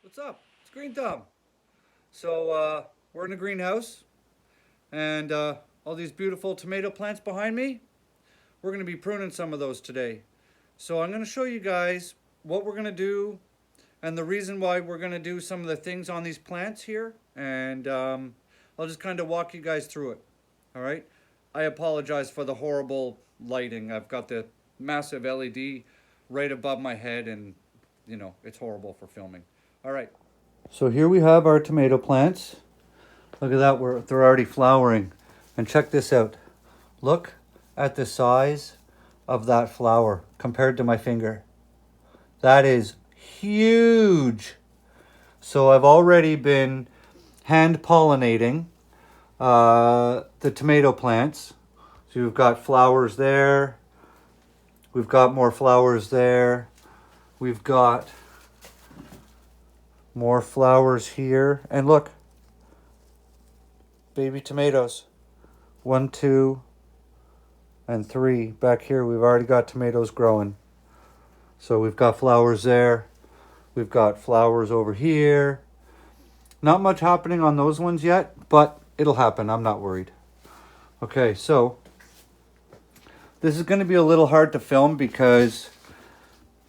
What's up? It's Green Thumb. We're in a greenhouse, and all these beautiful tomato plants behind me, we're going to be pruning some of those today. So I'm going to show you guys what we're going to do and the reason why we're going to do some of the things on these plants here. And I'll just kind of walk you guys through it. All right? I apologize for the horrible lighting. I've got the massive LED right above my head, and it's horrible for filming. All right. So here we have our tomato plants. Look at that, they're already flowering. And check this out. Look at the size of that flower compared to my finger. That is huge. So I've already been hand pollinating the tomato plants. So we've got flowers there. We've got more flowers there. We've got more flowers here. And look, baby tomatoes. 1, 2, and 3. Back here, we've already got tomatoes growing. So we've got flowers there. We've got flowers over here. Not much happening on those ones yet, but it'll happen. I'm not worried. Okay, so this is going to be a little hard to film because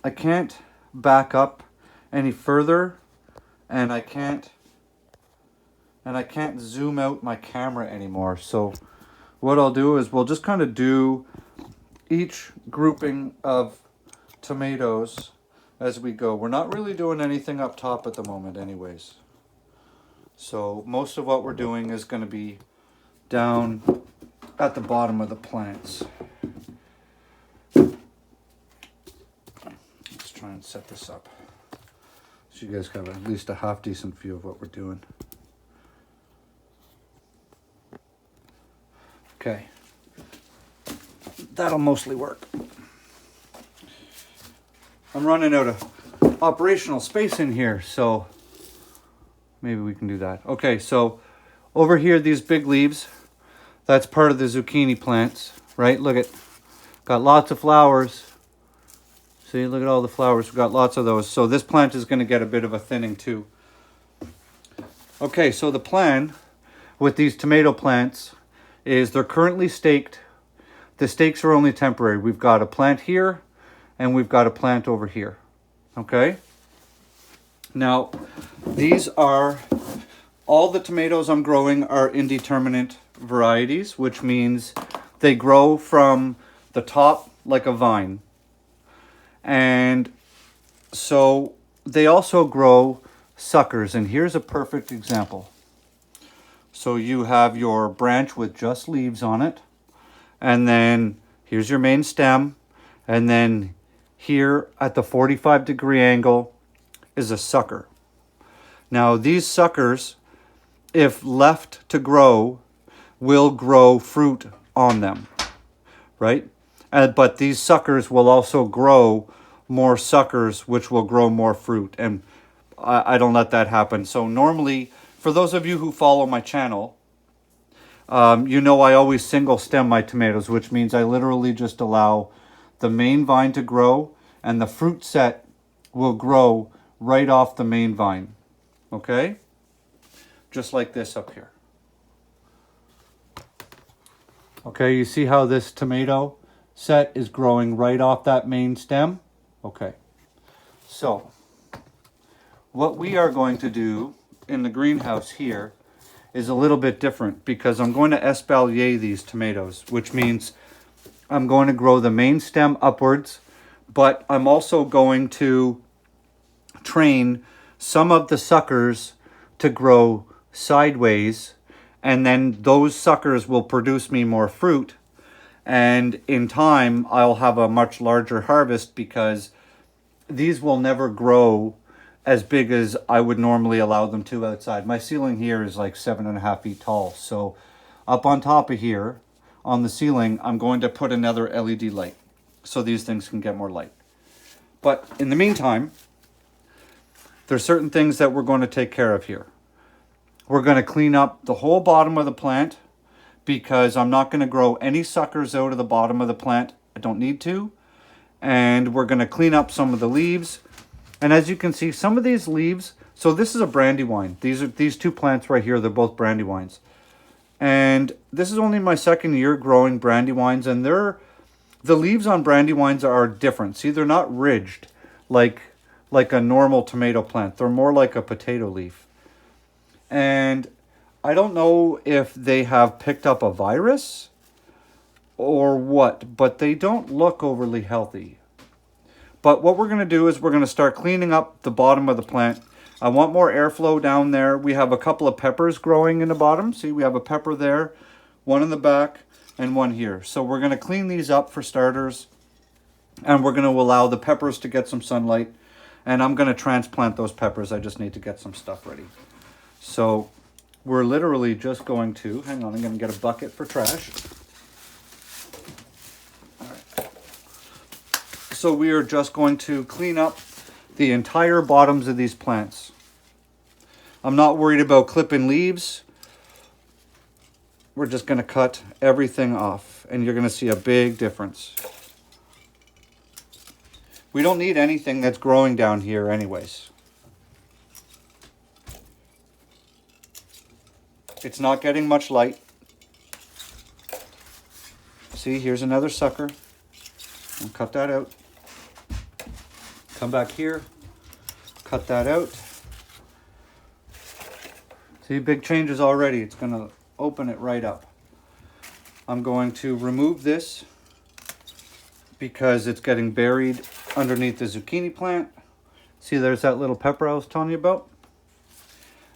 I can't back up any further, and I can't zoom out my camera anymore. So what I'll do is we'll just kind of do each grouping of tomatoes as we go. We're not really doing anything up top at the moment anyways. So most of what we're doing is going to be down at the bottom of the plants. Let's try and set this up so you guys have at least a half decent view of what we're doing. Okay, that'll mostly work. I'm running out of operational space in here, so maybe we can do that. Okay, so over here, these big leaves, that's part of the zucchini plants, right? Look at, got lots of flowers. See, look at all the flowers. We've got lots of those. So this plant is going to get a bit of a thinning too. Okay, so the plan with these tomato plants is they're currently staked. The stakes are only temporary. We've got a plant here and we've got a plant over here. Okay? Now, these are, all the tomatoes I'm growing are indeterminate varieties, which means they grow from the top like a vine. And so they also grow suckers. And here's a perfect example. So you have your branch with just leaves on it. And then here's your main stem. And then here at the 45-degree angle is a sucker. Now these suckers, if left to grow, will grow fruit on them, right? But these suckers will also grow more suckers, which will grow more fruit. And I don't let that happen. So normally, for those of you who follow my channel, you know I always single stem my tomatoes, which means I literally just allow the main vine to grow, and the fruit set will grow right off the main vine. Okay? Just like this up here. Okay, you see how this tomato set is growing right off that main stem? Okay. So, what we are going to do in the greenhouse here is a little bit different because I'm going to espalier these tomatoes, which means I'm going to grow the main stem upwards, but I'm also going to train some of the suckers to grow sideways, and then those suckers will produce me more fruit. And in time, I'll have a much larger harvest because these will never grow as big as I would normally allow them to outside. My ceiling here is like 7.5 feet tall. So up on top of here, on the ceiling, I'm going to put another LED light so these things can get more light. But in the meantime, there's certain things that we're going to take care of here. We're going to clean up the whole bottom of the plant because I'm not going to grow any suckers out of the bottom of the plant. I don't need to. And we're going to clean up some of the leaves. And as you can see, some of these leaves So this is a brandywine. These two plants right here, they're both brandywines. And this is only my second year growing brandywines, and the leaves on brandywines are different. See, they're not ridged like a normal tomato plant. They're more like a potato leaf. And I don't know if they have picked up a virus or what, but they don't look overly healthy. But what we're going to do is we're going to start cleaning up the bottom of the plant. I want more airflow down there. We have a couple of peppers growing in the bottom. See, we have a pepper there, one in the back, and one here. So we're going to clean these up for starters, and we're going to allow the peppers to get some sunlight, and I'm going to transplant those peppers. I just need to get some stuff ready. So we're literally just going to, hang on, I'm going to get a bucket for trash. All right. So we are just going to clean up the entire bottoms of these plants. I'm not worried about clipping leaves. We're just going to cut everything off, and you're going to see a big difference. We don't need anything that's growing down here anyways. It's not getting much light. See, here's another sucker. I'll cut that out. Come back here, cut that out. See, big changes already. It's going to open it right up. I'm going to remove this because it's getting buried underneath the zucchini plant. See, there's that little pepper I was telling you about.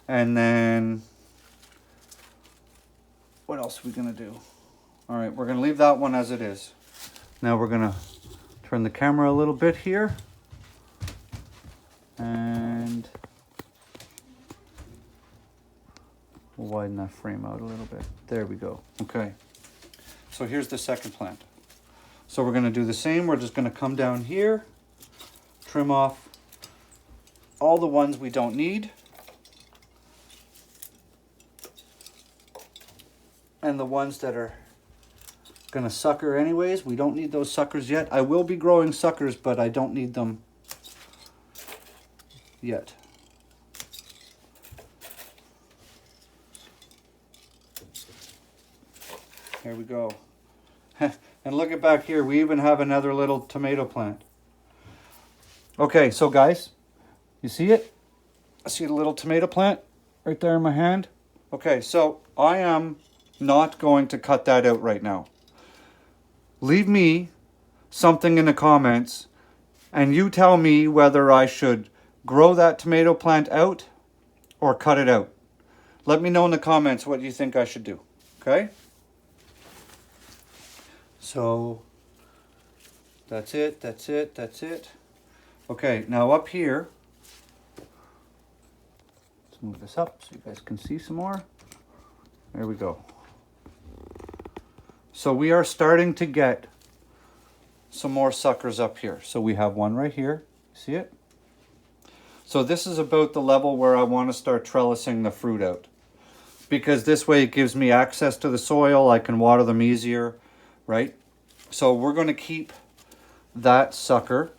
And then, what else are we going to do? All right, we're going to leave that one as it is. Now we're going to turn the camera a little bit here. And we'll widen that frame out a little bit. There we go. Okay. So here's the second plant. So we're going to do the same. We're just going to come down here, trim off all the ones we don't need. And the ones that are going to sucker anyways, we don't need those suckers yet. I will be growing suckers, but I don't need them yet. There we go. And look at back here, we even have another little tomato plant. Okay, so guys, you see it? I see the little tomato plant right there in my hand. Okay, so I am not going to cut that out right now. Leave me something in the comments and you tell me whether I should grow that tomato plant out or cut it out. Let me know in the comments what you think I should do. Okay? So that's it, that's it, that's it. Okay, now up here, let's move this up so you guys can see some more. There we go. So we are starting to get some more suckers up here. So we have one right here. See it? So this is about the level where I want to start trellising the fruit out. Because this way it gives me access to the soil. I can water them easier, right? So we're going to keep that sucker.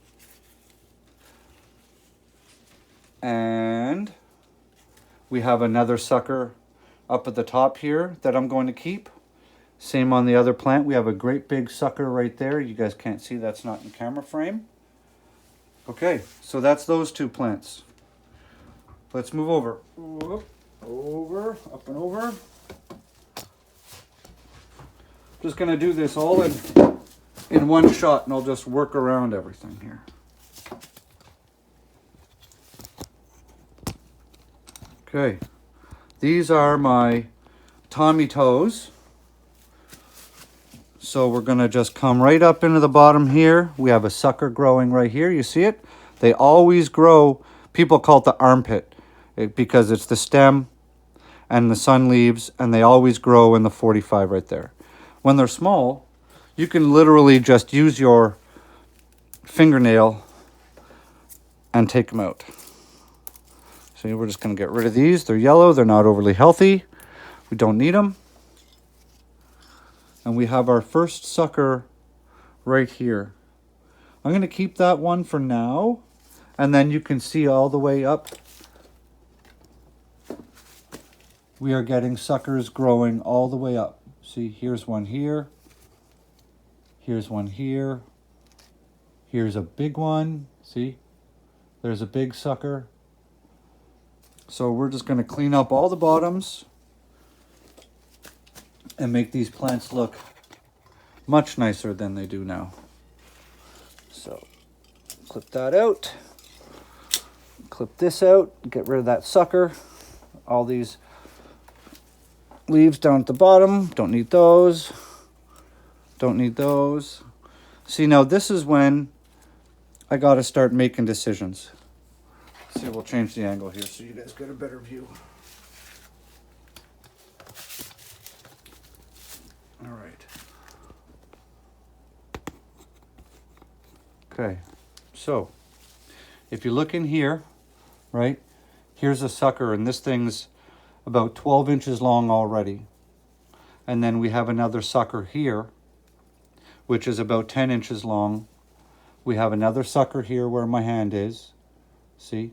And we have another sucker up at the top here that I'm going to keep. Same on the other plant. We have a great big sucker right there. You guys can't see, that's not in camera frame. Okay, so that's those two plants. Let's move over. Over, up and over. Just gonna do this all in one shot, and I'll just work around everything here. Okay, these are my Tommy toes. So we're going to just come right up into the bottom here. We have a sucker growing right here. You see it? They always grow. People call it the armpit because it's the stem and the sun leaves, and they always grow in the 45 right there. When they're small, you can literally just use your fingernail and take them out. So we're just going to get rid of these. They're yellow. They're not overly healthy. We don't need them. And we have our first sucker right here. I'm going to keep that one for now. And then you can see all the way up we are getting suckers growing all the way up. See, here's one here. Here's one here. Here's a big one. See, there's a big sucker. So we're just going to clean up all the bottoms and make these plants look much nicer than they do now. So clip that out. Clip this out. Get rid of that sucker. All these leaves down at the bottom. Don't need those. Don't need those. See, now this is when I got to start making decisions. See, we'll change the angle here so you guys get a better view. All right. Okay, so if you look in here, right, here's a sucker, and this thing's about 12 inches long already. And then we have another sucker here, which is about 10 inches long. We have another sucker here where my hand is. See?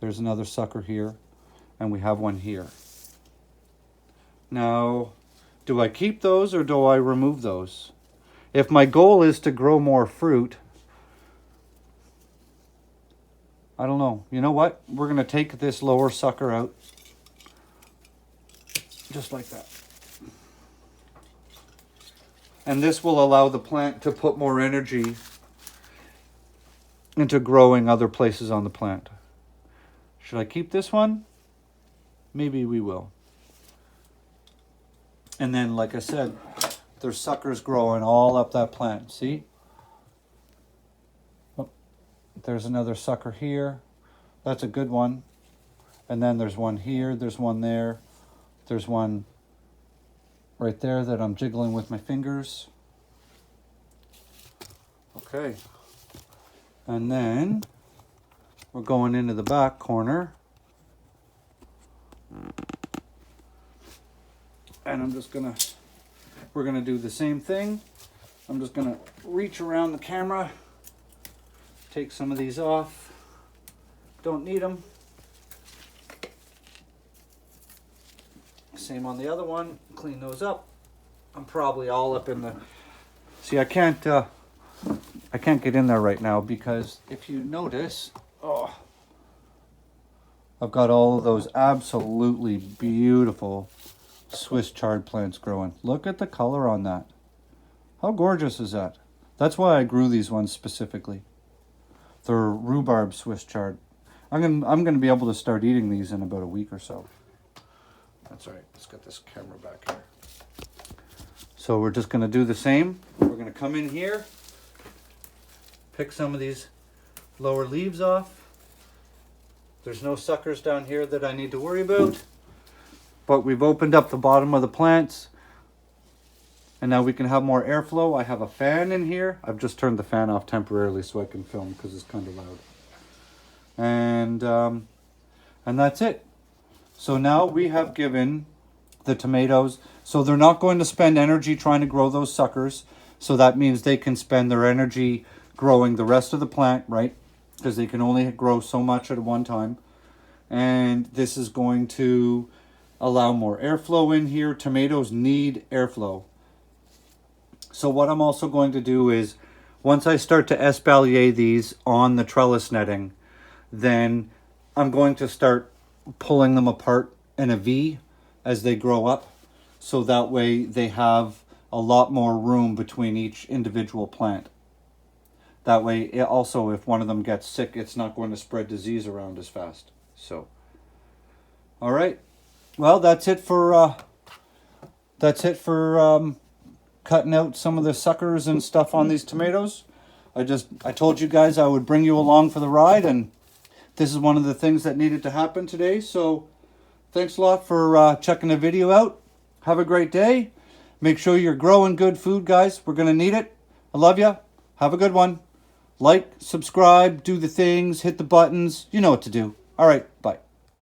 There's another sucker here, and we have one here. Now, do I keep those or do I remove those? If my goal is to grow more fruit, I don't know. You know what? We're going to take this lower sucker out. Just like that. And this will allow the plant to put more energy into growing other places on the plant. Should I keep this one? Maybe we will. And then, like I said, there's suckers growing all up that plant. See? Oh, there's another sucker here. That's a good one. And then there's one here. There's one there. There's one right there that I'm jiggling with my fingers. Okay. And then we're going into the back corner. And we're gonna do the same thing. I'm just gonna reach around the camera, take some of these off. Don't need them. Same on the other one. Clean those up. I'm probably all up in the... See, I can't get in there right now because if you notice, I've got all of those absolutely beautiful Swiss chard plants growing. Look at the color on that. How gorgeous is that? That's why I grew these ones specifically. They're rhubarb Swiss chard. I'm gonna be able to start eating these in about a week or so. That's right. Let's get this camera back here. So we're just gonna do the same. We're gonna come in here, pick some of these lower leaves off. There's no suckers down here that I need to worry about. But we've opened up the bottom of the plants. And now we can have more airflow. I have a fan in here. I've just turned the fan off temporarily so I can film because it's kind of loud. And that's it. So now we have given the tomatoes, so they're not going to spend energy trying to grow those suckers. So that means they can spend their energy growing the rest of the plant, right? Because they can only grow so much at one time. And this is going to allow more airflow in here. Tomatoes need airflow. So what I'm also going to do is, once I start to espalier these on the trellis netting, then I'm going to start pulling them apart in a V as they grow up. So that way they have a lot more room between each individual plant. That way, also, if one of them gets sick, it's not going to spread disease around as fast. So, all right. Well, that's it for cutting out some of the suckers and stuff on these tomatoes. I told you guys I would bring you along for the ride, and this is one of the things that needed to happen today. So, thanks a lot for checking the video out. Have a great day. Make sure you're growing good food, guys. We're going to need it. I love you. Have a good one. Like, subscribe, do the things, hit the buttons. You know what to do. All right, bye.